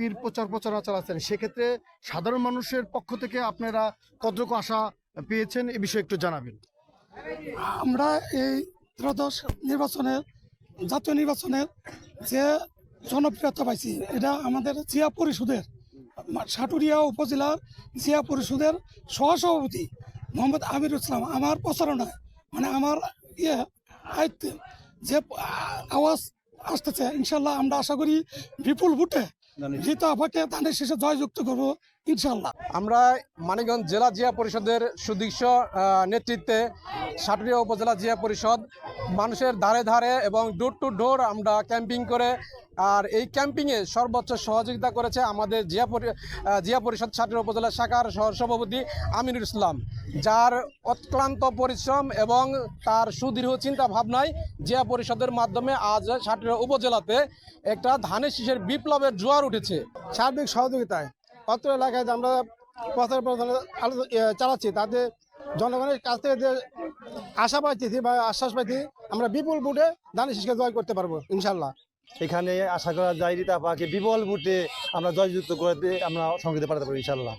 বিএনপির প্রচারণা চালাচ্ছেন, সেক্ষেত্রে সাধারণ মানুষের পক্ষ থেকে আপনারা কতটুকু আশা পেয়েছেন এ বিষয়ে একটু জানাবেন। আমরা এই ত্রয়োদশ নির্বাচনের জাতীয় নির্বাচনের যে জনপ্রিয়তা পাইছি এটা আমাদের জিয়া পরিষদের সাটুরিয়া উপজেলার জিয়া পরিষদের সহসভাপতি মোহাম্মদ আমিরুল ইসলাম আমার প্রচারণায় মানে আমার আয়ত্তে যে আওয়াজ আসতেছে, ইনশাল্লাহ আমরা আশা করি বিপুল ভোটে জিতা আপাকে ধানের শেষে জয়যুক্ত করবো ইনশাল্লাহ। আমরা মানিকগঞ্জ জেলা জিয়া পরিষদের সুদৃশ্য নেতৃত্বে সাটুরিয়া উপজেলা জিয়া পরিষদ মানুষের ধারে ধারে এবং ডোর টু ডোর আমরা ক্যাম্পিং করে, আর এই ক্যাম্পিংয়ে সর্বোচ্চ সহযোগিতা করেছে আমাদের জিয়া পরিষদ সাটুরিয়া উপজেলা শাখার সহসভাপতি আমিনুল ইসলাম, যার অক্লান্ত পরিশ্রম এবং তার সুদৃঢ় চিন্তা ভাবনায় জিয়া পরিষদের মাধ্যমে আজ সাটুরিয়া উপজেলাতে একটা ধানের শীষের বিপ্লবের জোয়ার উঠেছে। সার্বিক সহযোগিতায় অত্র এলাকায় আমরা প্রচার চালাচ্ছি, তাতে জনগণের কাছ থেকে যে আশা পাইতেছি বা আশ্বাস পাইছি আমরা বিপুল ভোটে ধানের শীষকে জয় করতে পারবো ইনশাল্লাহ। এখানে আশা করা যায় রিতা আপাকে বিপুল ভোটে আমরা জয়যুক্ত করে আমরা সংগীতে পাঠাতে পারবো ইনশাল্লাহ।